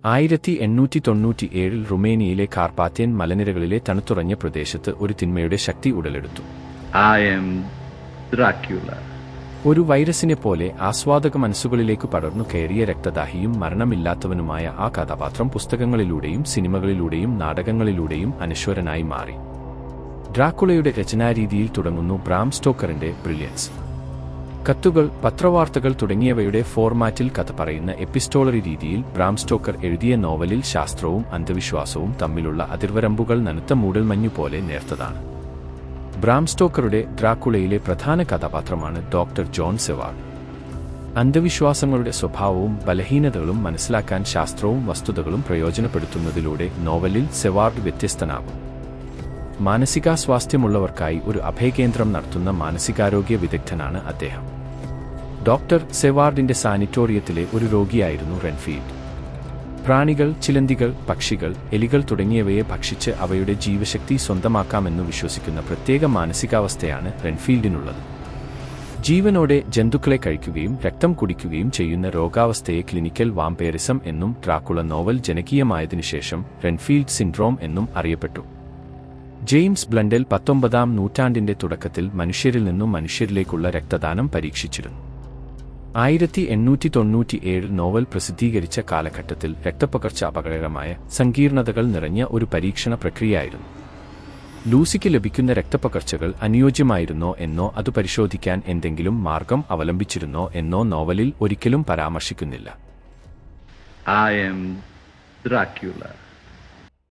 1897 റുമേനിയയിലെ കാർപാത്യൻ മലനിരകളിലെ തണുത്തുറഞ്ഞ പ്രദേശത്ത് ഒരു തിന്മയുടെ ശക്തി ഉടലെടുത്തു. I am Dracula. ഒരു വൈറസിനെ പോലെ ആസ്വാദക മനസ്സുകളിലേക്ക് പടർന്നു കയറിയ രക്തദാഹിയും മരണമില്ലാത്തവനുമായ ആ കഥാപാത്രം പുസ്തകങ്ങളിലൂടെയും സിനിമകളിലൂടെയും നാടകങ്ങളിലൂടെയും അനശ്വരനായി മാറി. ഡ്രാക്കുളയുടെ രചനാരീതിയിൽ തുടങ്ങുന്നു ബ്രാം സ്റ്റോക്കറിന്റെ ബ്രില്യൻസ്. കത്തുകൾ, പത്രവാർത്തകൾ തുടങ്ങിയവയുടെ ഫോർമാറ്റിൽ കഥ പറയുന്ന എപ്പിസ്റ്റോളറി രീതിയിൽ ബ്രാം സ്റ്റോക്കർ എഴുതിയ നോവലിൽ ശാസ്ത്രവും അന്ധവിശ്വാസവും തമ്മിലുള്ള അതിർവരമ്പുകൾ നനുത്ത മൂടൽമഞ്ഞു പോലെ നേർത്തതാണ്. ബ്രാം സ്റ്റോക്കറുടെ ഡ്രാക്കുളയിലെ പ്രധാന കഥാപാത്രമാണ് ഡോക്ടർ ജോൺ സെവാർഡ്. അന്ധവിശ്വാസങ്ങളുടെ സ്വഭാവവും ബലഹീനതകളും മനസ്സിലാക്കാൻ ശാസ്ത്രവും വസ്തുതകളും പ്രയോജനപ്പെടുത്തുന്നതിലൂടെ നോവലിൽ സെവാർഡ് വ്യത്യസ്തനാകും. മാനസികാസ്വാസ്ഥ്യമുള്ളവർക്കായി ഒരു അഭയകേന്ദ്രം നടത്തുന്ന മാനസികാരോഗ്യ വിദഗ്ധനാണ് അദ്ദേഹം. ഡോക്ടർ സെവാർഡിന്റെ സാനിറ്റോറിയത്തിലെ ഒരു രോഗിയായിരുന്നു റെൻഫീൽഡ്. പ്രാണികൾ, ചിലന്തികൾ, പക്ഷികൾ, എലികൾ തുടങ്ങിയവയെ ഭക്ഷിച്ച് അവയുടെ ജീവശക്തി സ്വന്തമാക്കാമെന്നു വിശ്വസിക്കുന്ന പ്രത്യേക മാനസികാവസ്ഥയാണ് റെൻഫീൽഡിനുള്ളത്. ജീവനോടെ ജന്തുക്കളെ കഴിക്കുകയും രക്തം കുടിക്കുകയും ചെയ്യുന്ന രോഗാവസ്ഥയെ ക്ലിനിക്കൽ വാമ്പയറിസം എന്നും ഡ്രാക്കുള നോവൽ ജനകീയമായതിനുശേഷം റെൻഫീൽഡ് സിൻഡ്രോം എന്നും അറിയപ്പെട്ടു. ജെയിംസ് ബ്ലണ്ടൽ 19-ാം നൂറ്റാണ്ടിന്റെ തുടക്കത്തിൽ മനുഷ്യരിൽ നിന്നും മനുഷ്യരിലേക്കുള്ള രക്തദാനം പരീക്ഷിച്ചിരുന്നു. 1897 നോവൽ പ്രസിദ്ധീകരിച്ച കാലഘട്ടത്തിൽ രക്തപ്പകർച്ച അപകടകരമായ സങ്കീർണതകൾ നിറഞ്ഞ ഒരു പരീക്ഷണ പ്രക്രിയയായിരുന്നു. ലൂസിക്ക് ലഭിക്കുന്ന രക്തപ്പകർച്ചകൾ അനുയോജ്യമായിരുന്നോ എന്നോ അത് പരിശോധിക്കാൻ എന്തെങ്കിലും മാർഗം അവലംബിച്ചിരുന്നോ എന്നോ നോവലിൽ ഒരിക്കലും പരാമർശിക്കുന്നില്ല. I am Dracula.